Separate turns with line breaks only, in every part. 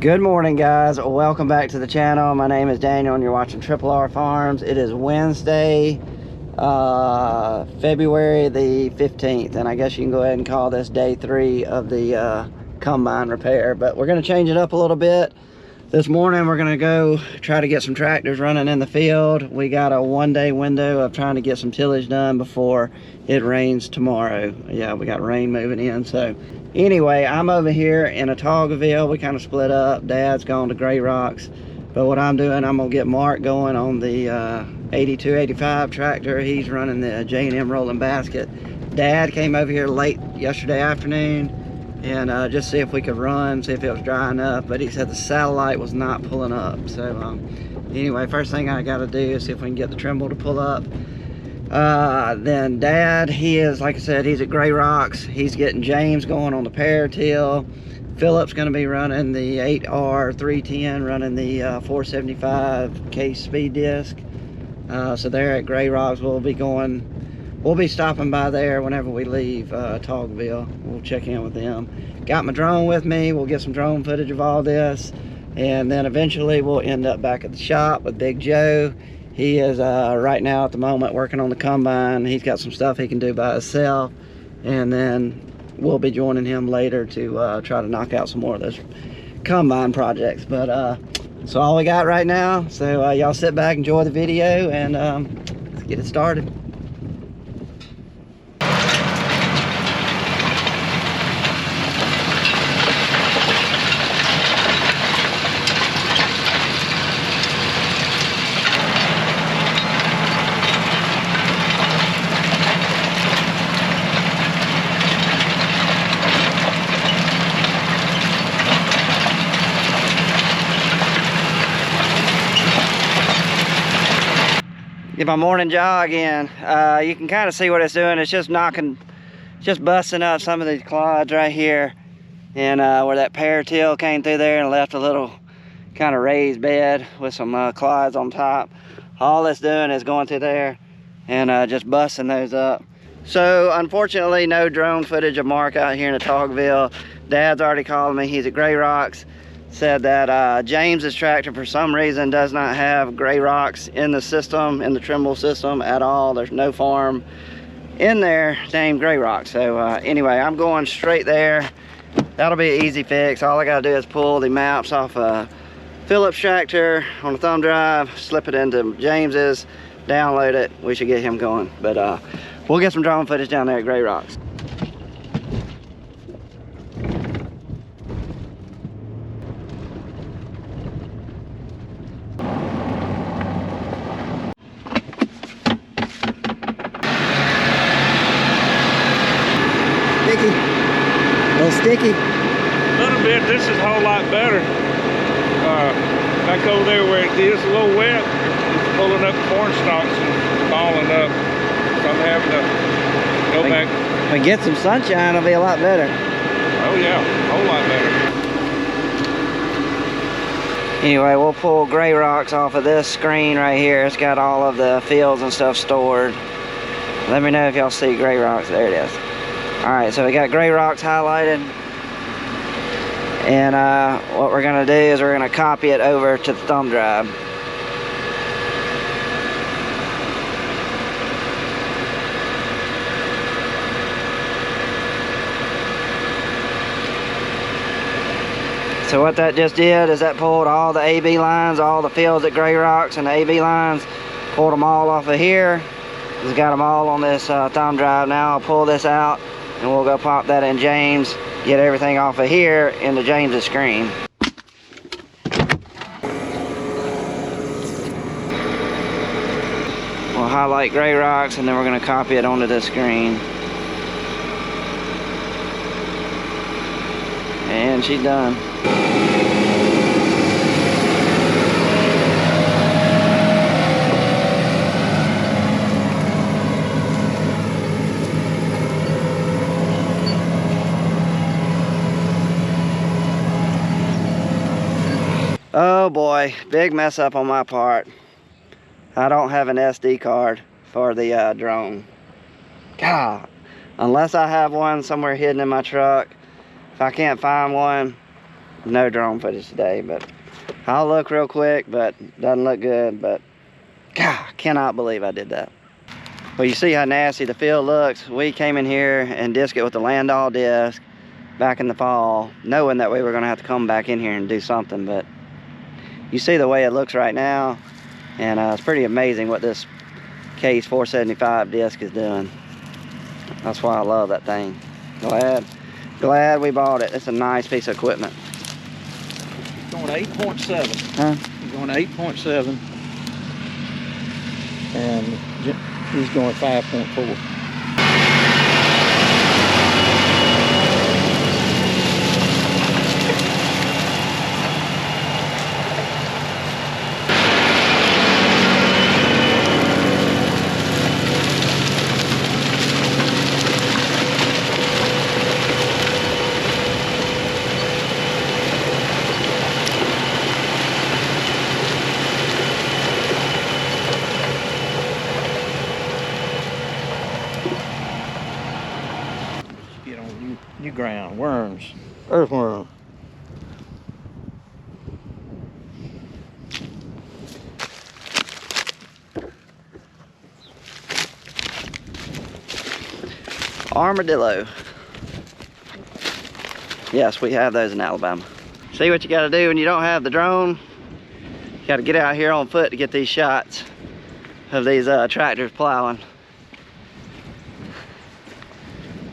Good morning, guys. Welcome back to the channel. My name is Daniel and you're watching Triple R Farms. It is Wednesday, February the 15th, and I guess you can go ahead and call this day 3 of the combine repair, but we're going to change it up a little bit. This morning we're going to go try to get some tractors running in the field. We got a one-day window of trying to get some tillage done before it rains tomorrow. Yeah, we got rain moving in. So anyway, I'm over here in Autaugaville. We kind of split up. Dad's gone to Gray Rocks, but what I'm doing, I'm gonna get Mark going on the 8285 tractor. He's running the J&M rolling basket. Dad came over here late yesterday afternoon and just see if we could run, see if it was dry enough, but he said the satellite was not pulling up. So anyway, first thing I got to do is see if we can get the Trimble to pull up. Then Dad, he is, like I said, he's at Gray Rocks. He's getting James going on the Power Till. Philip's going to be running the 8R310, running the 475 case speed disc. So they're at Gray Rocks. We'll be stopping by there whenever we leave Autaugaville. We'll check in with them. Got my drone with me. We'll get some drone footage of all this, and then eventually we'll end up back at the shop with Big Joe. He is right now at the moment working on the combine. He's got some stuff he can do by himself, and then we'll be joining him later to try to knock out some more of those combine projects. But that's all we got right now. So y'all sit back, enjoy the video, and let's get it started. Get my morning jog in. You can kind of see what it's doing. It's just busting up some of these clods right here, and where that Power Till came through there and left a little kind of raised bed with some clods on top. All it's doing is going through there and just busting those up. So unfortunately, no drone footage of Mark out here in Autaugaville. Dad's already called me. He's at Gray Rocks. Said that James's tractor for some reason does not have Gray Rocks in the system, in the Trimble system at all. There's no farm in there named Gray Rocks. So anyway, I'm going straight there. That'll be an easy fix. All I gotta do is pull the maps off a Phillips tractor on a thumb drive, slip it into James's, download it. We should get him going. But we'll get some drone footage down there at Gray Rocks. A little sticky.
A little bit. This is a whole lot better. Back over there where it is a little wet, it's pulling up corn stalks and balling up. So I'm having to go back.
If we get some sunshine, it'll be a lot better.
Oh yeah, a whole lot better.
Anyway, we'll pull Gray Rocks off of this screen right here. It's got all of the fields and stuff stored. Let me know if y'all see Gray Rocks. There it is. Alright, so we got Gray Rocks highlighted, and what we're going to do is we're going to copy it over to the thumb drive. So what that just did is that pulled all the AB lines, all the fields at Gray Rocks and the AB lines, pulled them all off of here. It's got them all on this thumb drive. Now I'll pull this out and we'll go pop that in James, get everything off of here into James's screen. We'll highlight Gray Rocks and then we're going to copy it onto this screen. And she's done. Oh boy, big mess up on my part. I don't have an SD card for the drone. God, unless I have one somewhere hidden in my truck. If I can't find one, no drone footage today, but I'll look real quick, but doesn't look good. But God, cannot believe I did that. Well, you see how nasty the field looks. We came in here and disc it with the Landau disc back in the fall, knowing that we were gonna have to come back in here and do something, but you see the way it looks right now, and it's pretty amazing what this Case 475 disc is doing. That's why I love that thing. Glad we bought it. It's a nice piece of equipment.
Going 8.7.
Huh?
He's going 8.7. And he's going 5.4. Get on new ground, worms, earthworm.
Armadillo. Yes, we have those in Alabama. See what you gotta do when you don't have the drone? You gotta get out here on foot to get these shots of these tractors plowing.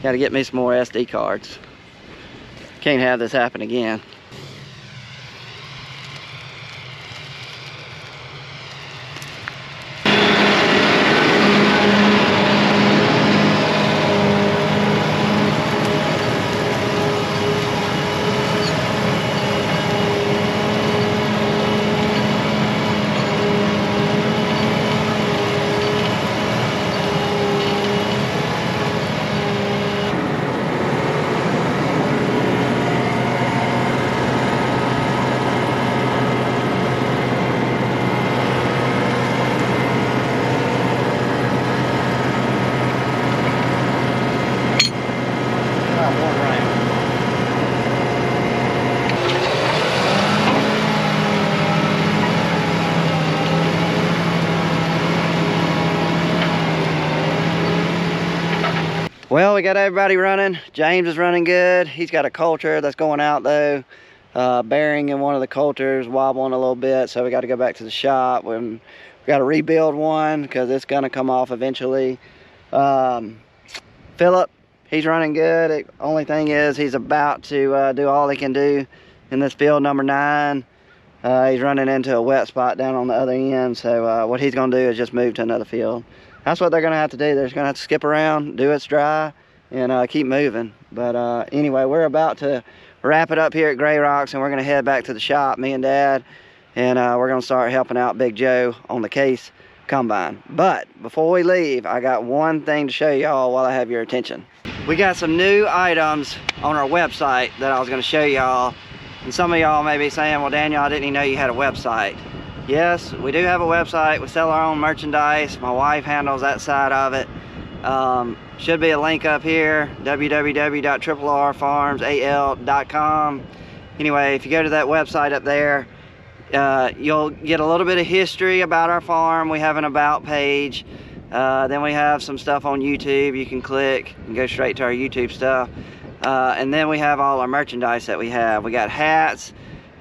Gotta get me some more SD cards. Can't have this happen again. Well, we got everybody running. James is running good. He's got a coulter that's going out though. Bearing in one of the coulters wobbling a little bit, so we got to go back to the shop. We got to rebuild one because it's gonna come off eventually. Philip, he's running good. The only thing is he's about to do all he can do in this field number 9. He's running into a wet spot down on the other end, so what he's gonna do is just move to another field. That's what they're gonna have to do. They're just gonna have to skip around, do it's dry, and keep moving. But anyway, we're about to wrap it up here at Gray Rocks, and we're gonna head back to the shop, me and Dad, and we're gonna start helping out Big Joe on the Case combine. But before we leave, I got one thing to show y'all while I have your attention. We got some new items on our website that I was gonna show y'all. And some of y'all may be saying, well, Daniel, I didn't even know you had a website. Yes, we do have a website. We sell our own merchandise. My wife handles that side of it. Should be a link up here, www.rrfarmsal.com. Anyway, if you go to that website up there, you'll get a little bit of history about our farm. We have an about page. Then we have some stuff on YouTube. You can click and go straight to our YouTube stuff. And then we have all our merchandise that we have. We got hats,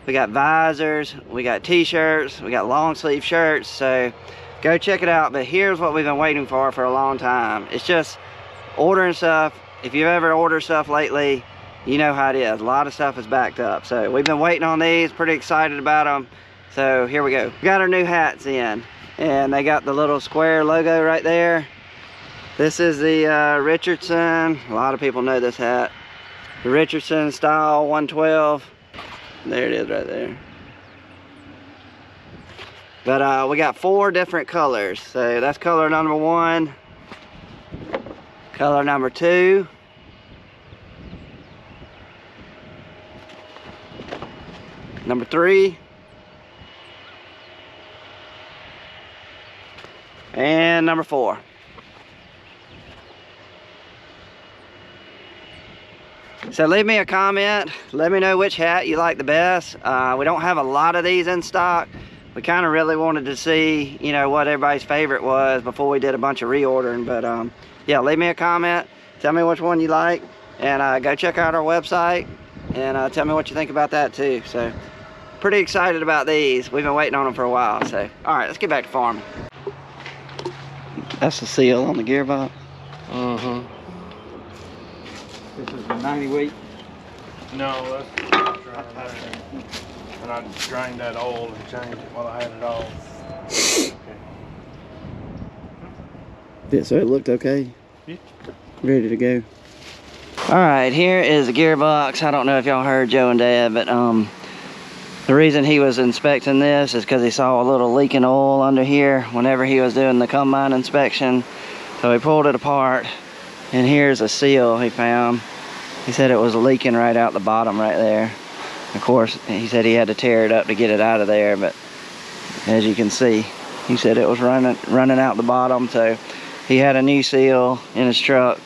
we got visors, we got t-shirts, we got long sleeve shirts, so go check it out. But here's what we've been waiting for a long time. It's just ordering stuff. If you've ever ordered stuff lately, you know how it is. A lot of stuff is backed up. So we've been waiting on these, pretty excited about them. So here we go. We got our new hats in, and they got the little square logo right there. This is the Richardson. A lot of people know this hat. The Richardson Style 112. There it is right there. But we got 4 different colors. So that's color number 1, color number 2, number 3, and number 4. So leave me a comment. Let me know which hat you like the best. We don't have a lot of these in stock. We kind of really wanted to see, you know, what everybody's favorite was before we did a bunch of reordering. But yeah, leave me a comment. Tell me which one you like. And go check out our website. And tell me what you think about that too. So pretty excited about these. We've been waiting on them for a while. So all right, let's get back to farming. That's the seal on the gearbox.
Mm-hmm. This is the 90 weight.
No, that's and I drained that oil and changed it while I had it all.
Yeah, so it looked okay.
Yeah.
Ready to go. All right, here is the gearbox. I don't know if y'all heard Joe and Dad, but the reason he was inspecting this is because he saw a little leaking oil under here whenever he was doing the combine inspection. So he pulled it apart, and here's a seal he found. He said it was leaking right out the bottom right there. Of course, he said he had to tear it up to get it out of there, but as you can see, he said it was running out the bottom. So he had a new seal in his truck.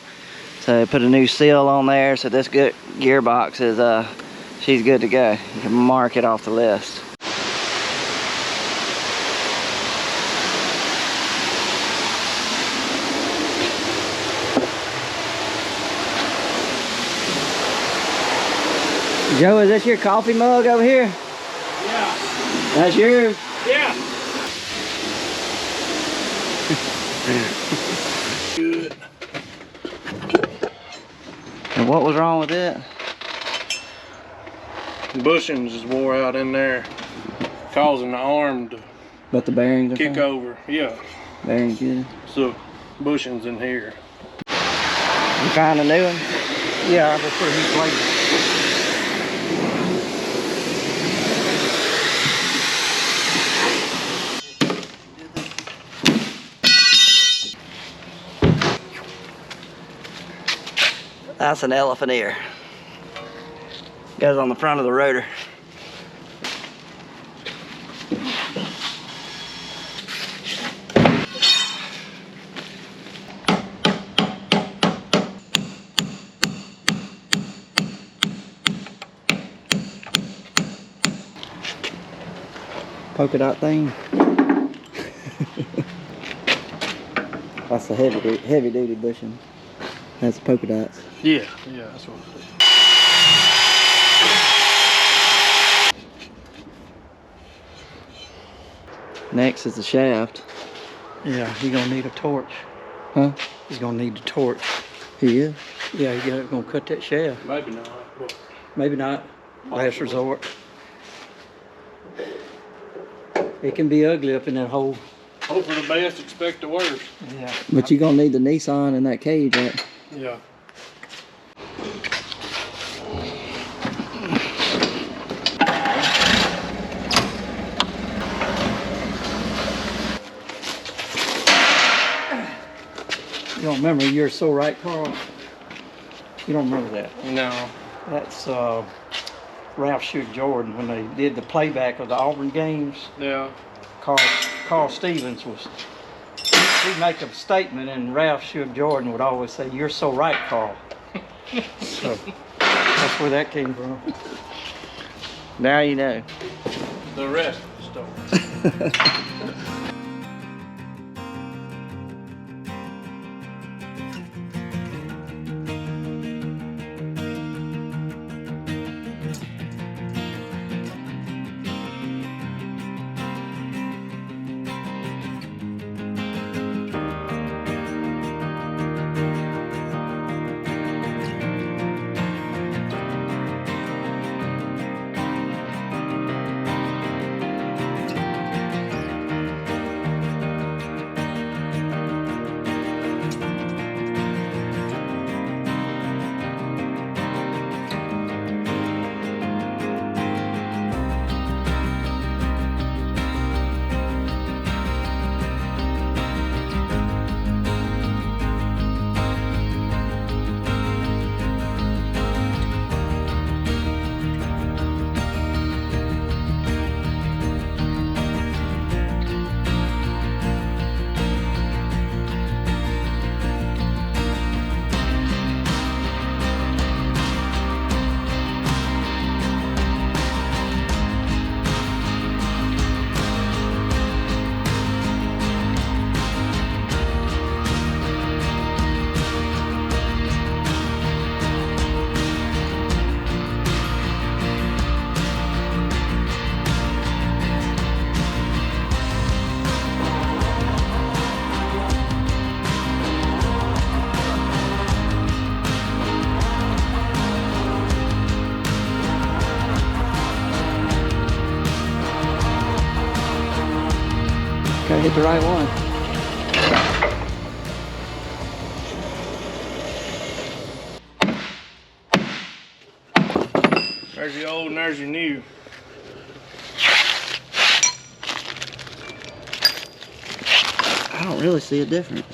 So put a new seal on there. So this good gearbox is she's good to go. You can mark it off the list. Joe, is this your coffee mug over here?
Yeah.
That's yours?
Yeah. Good.
And what was wrong with it?
The bushings is wore out in there, causing the arm to
But the bearings are
kick
fine?
over. Yeah.
Bearings good.
So bushings in here.
You find a new one?
Yeah, I just put a new plate.
That's an elephant ear. Goes on the front of the rotor. Polka dot thing. That's the heavy duty bushing. That's polka dots.
Yeah, that's what it is.
Next is the shaft.
Yeah, he's gonna need a torch.
Huh?
He's gonna need a torch.
He is.
Yeah, you're gonna cut that shaft.
Maybe not. But
Maybe not. Last resort. It can be ugly up in that hole.
hope for the best, expect the worst.
Yeah.
But you're gonna need the Nissan in that cage, right?
Yeah.
You don't remember You're So Right, Carl? You don't remember that?
No.
That's Ralph Shug Jordan when they did the playback of the Auburn games.
Yeah.
Carl Stevens was, he'd make a statement and Ralph Shug Jordan would always say, "You're so right, Carl." So that's where that came from.
Now you know.
The rest of the story.
the right one.
There's your old and there's your new.
I don't really see a difference.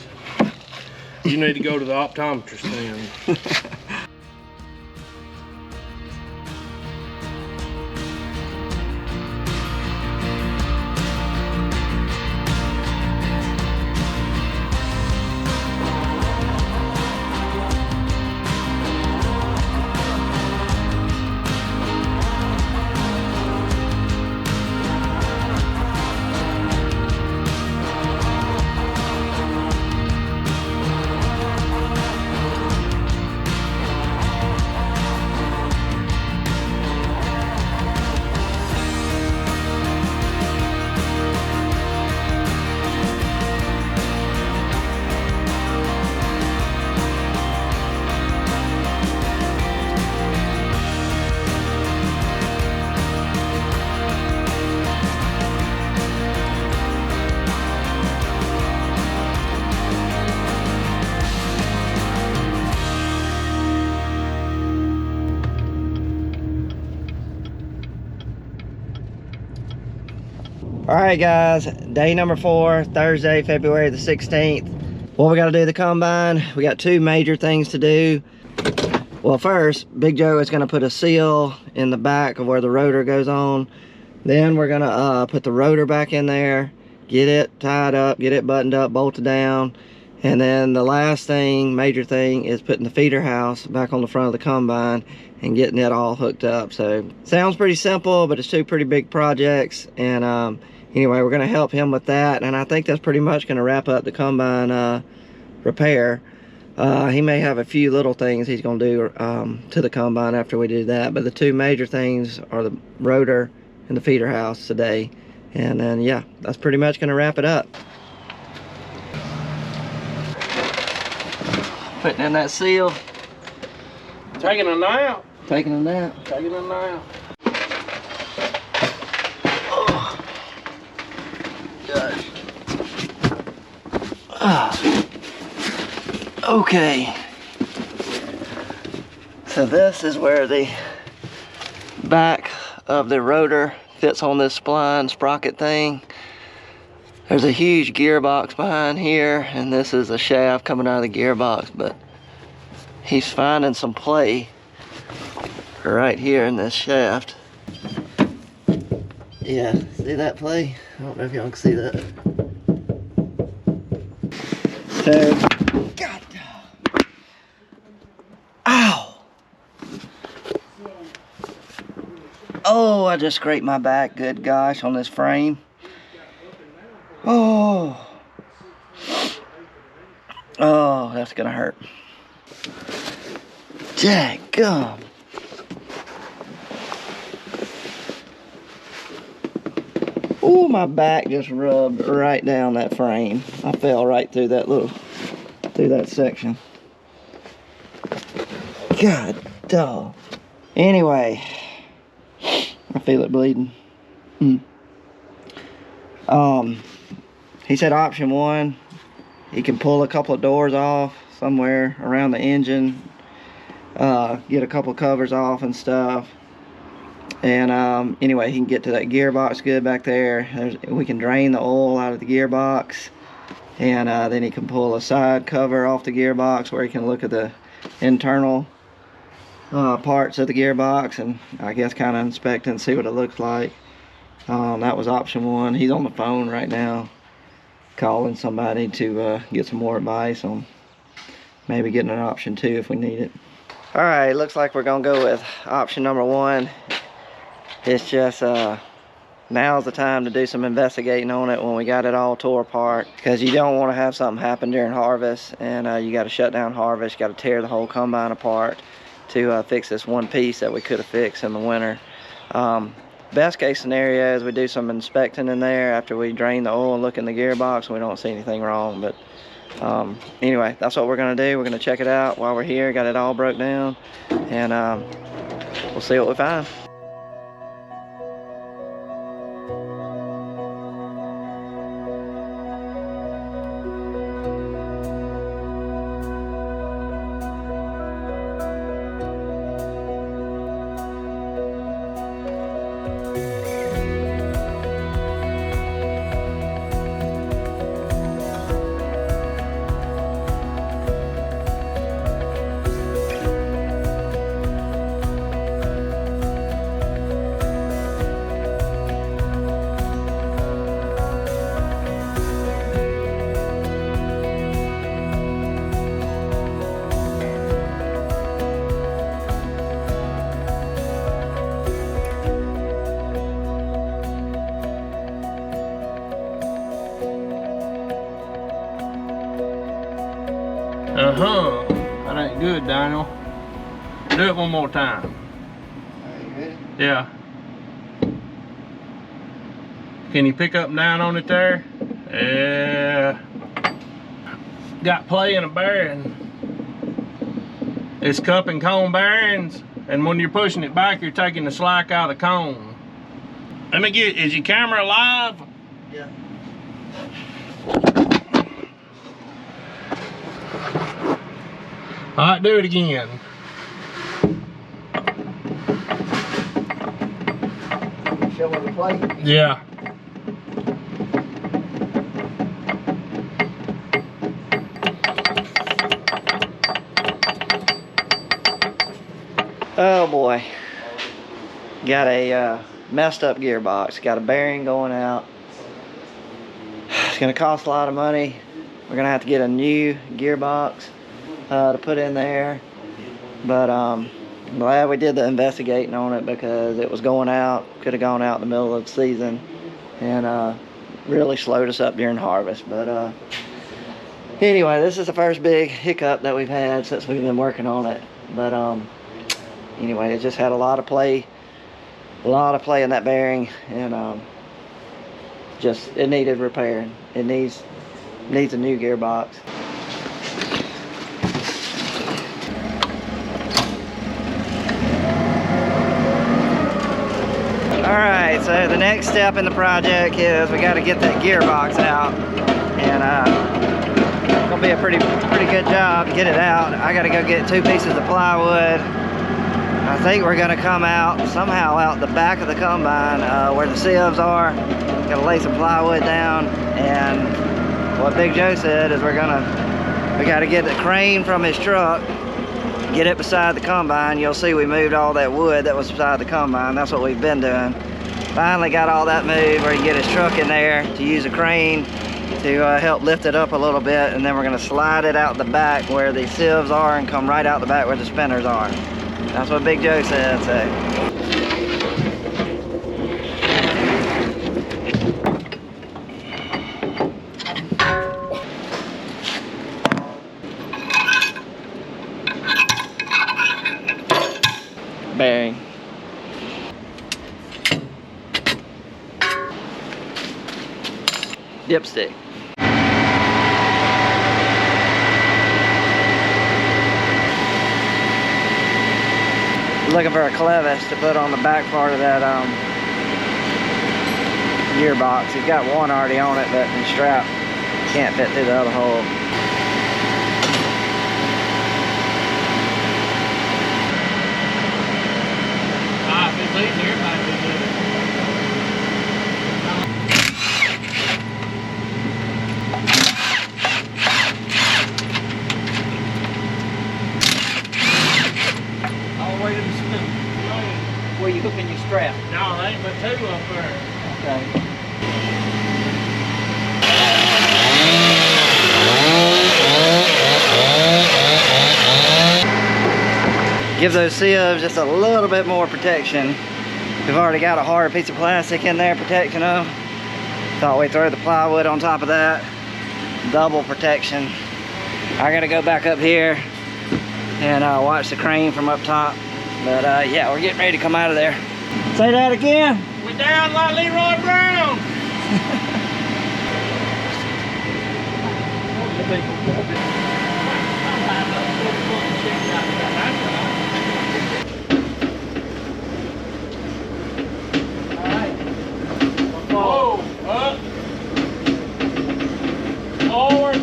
You need to go to the optometrist then.
All right, guys, day number 4, Thursday, February the 16th. What we got to do the combine, we got 2 major things to do. Well, first, Big Joe is going to put a seal in the back of where the rotor goes on. Then we're going to put the rotor back in there, get it tied up, get it buttoned up, bolted down. And then the last thing, major thing, is putting the feeder house back on the front of the combine and getting it all hooked up. So, sounds pretty simple, but it's 2 pretty big projects. And anyway, we're going to help him with that. And I think that's pretty much going to wrap up the combine repair. He may have a few little things he's going to do to the combine after we do that. But the 2 major things are the rotor and the feeder house today. And then, yeah, that's pretty much going to wrap it up. Putting in that seal.
Taking a nap.
Taking a nap.
Taking a nap.
Oh. Gosh. Okay. So this is where the back of the rotor fits on this spline sprocket thing. There's a huge gearbox behind here, and this is a shaft coming out of the gearbox, but he's finding some play right here in this shaft. Yeah, see that play? I don't know if y'all can see that. So, God. Ow! Oh, I just scraped my back, good gosh, on this frame. Oh. Oh, that's gonna hurt. Jackgum. Oh, my back just rubbed right down that frame. I fell right through that section. God dog. Anyway, I feel it bleeding. He said option 1, he can pull a couple of doors off somewhere around the engine, get a couple covers off and stuff. And anyway, he can get to that gearbox good back there. We can drain the oil out of the gearbox, and then he can pull a side cover off the gearbox where he can look at the internal parts of the gearbox and I guess kind of inspect and see what it looks like. That was option 1. He's on the phone right now calling somebody to get some more advice on maybe getting an option 2 if we need it. Alright, looks like we're gonna go with option number 1. It's just now's the time to do some investigating on it when we got it all tore apart, because you don't want to have something happen during harvest, and you got to shut down harvest. You got to tear the whole combine apart to fix this one piece that we could have fixed in the winter. Best case scenario is we do some inspecting in there after we drain the oil and look in the gearbox and we don't see anything wrong. But anyway, that's what we're going to do. We're going to check it out while we're here, got it all broke down, and we'll see what we find.
Uh-huh. That ain't good, Daniel. Do it one more time.
Are you ready?
Yeah. Can you pick up and down on it there? Yeah. Got play in a bearing. It's cup and cone bearings, and when you're pushing it back, you're taking the slack out of the cone. Let me get, is your camera live?
Yeah.
All right, do it again.
Show me the plate.
Yeah.
Oh boy. Got a messed up gearbox. Got a bearing going out. It's gonna cost a lot of money. We're gonna have to get a new gearbox to put in there. But I'm glad we did the investigating on it because it was going out. Could have gone out in the middle of the season and really slowed us up during harvest. But anyway, this is the first big hiccup that we've had since we've been working on it. But anyway, it just had a lot of play in that bearing, and just it needed repairing. It needs a new gearbox. All right, so the next step in the project is we got to get that gearbox out, and it's gonna be a pretty good job to get it out. I got to go get 2 pieces of plywood. I think we're gonna come out somehow out the back of the combine where the sieves are. Gonna lay some plywood down, and what Big Joe said is we gotta get the crane from his truck, get it beside the combine. You'll see we moved all that wood that was beside the combine. That's what we've been doing. Finally got all that moved where he can get his truck in there to use a crane to help lift it up a little bit, and then we're gonna slide it out the back where the sieves are and come right out the back where the spinners are. That's what Big Joe said, so. Bearing. Dipstick. Looking for a clevis to put on the back part of that gearbox. He's got one already on it, but the strap can't fit through the other hole.
If it's easier, it might be good.
All the way to the spoon. Where you hooking your strap?
No, there ain't but 2 up there.
Okay.
Give those sieves just a little bit more protection. We've already got a hard piece of plastic in there protecting them. Thought we'd throw the plywood on top of that. Double protection. I gotta go back up here and watch the crane from up top. But yeah, we're getting ready to come out of there. Say that again.
We're down like Leroy Brown. Whoa, up, forward.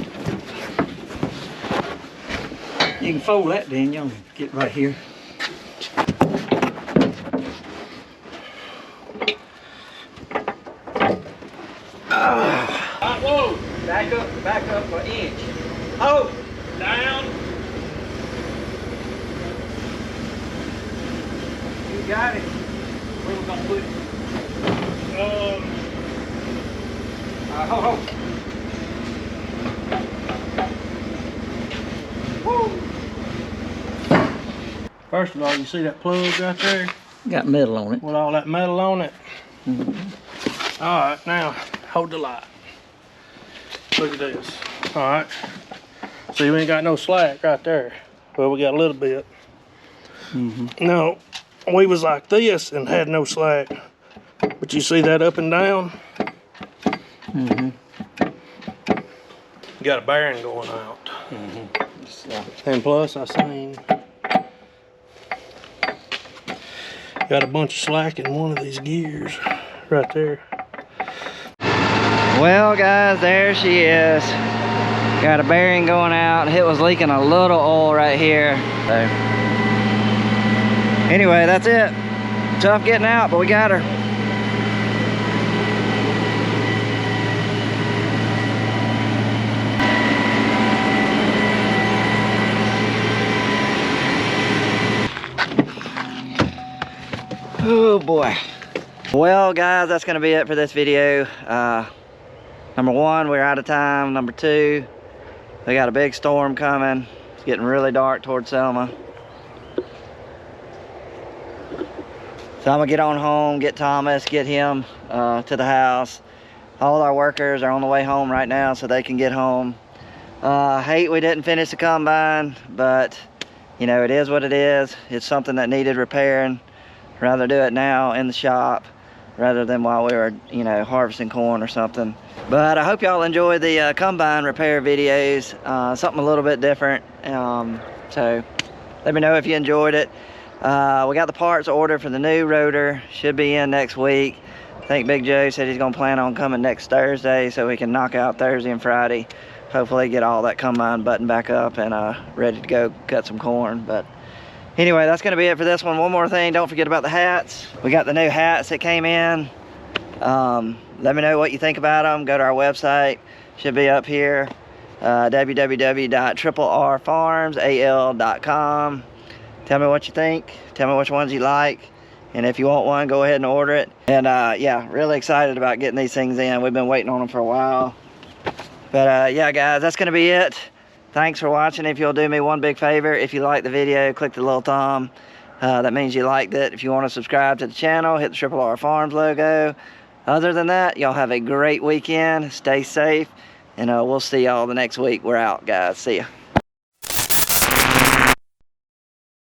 You can fold that, Daniel. Get right here.
Whoa,
Back up an inch. Oh,
down.
you got it. Where we gonna put it? Ho. Woo.
First of all, you see that plug right there
Got metal on it.
with all that metal on it?
Mm-hmm.
All right, now hold the light. Look at this. All right,
See, we ain't got no slack right there. Well, we got a little bit. No, we was like this and had no slack. But you see that up and down? Got a bearing going out. And plus, I seen got a bunch of slack in one of these gears right there.
Well, guys, there she is. Got a bearing going out. It was leaking a little oil right here. So, anyway, that's it. Tough getting out, but we got her. Oh boy. Well, guys, that's gonna be it for this video. Number one, we're out of time. Number two, we got a big storm coming. It's getting really dark towards Selma. So I'm gonna get on home, get Thomas, get him to the house. All our workers are on the way home right now so they can get home. Hate we didn't finish the combine, but you know, it is what it is. It's something that needed repairing. Rather do it now in the shop rather than while we were, you know, harvesting corn or something. But I hope y'all enjoy the combine repair videos, something a little bit different. So let me know if you enjoyed it. We got the parts ordered for the new rotor, should be in next week. I think Big Joe said he's gonna plan on coming next Thursday so we can knock out Thursday and Friday. Hopefully get all that combine buttoned back up and ready to go cut some corn. But anyway, that's gonna be it for this one. One more thing, don't forget about the hats. We got the new hats that came in. Let me know what you think about them. Go to our website, should be up here, www.rrfarmsal.com. Tell me what you think. Tell me which ones you like. And if you want one, go ahead and order it. And yeah, really excited about getting these things in. We've been waiting on them for a while. But yeah, guys, that's gonna be it. Thanks for watching. If you'll do me one big favor, if you like the video, click the little thumb. That means you liked it. If you want to subscribe to the channel, hit the RRR Farms logo. Other than that, y'all have a great weekend. Stay safe, and we'll see y'all the next week. We're out, guys. See ya.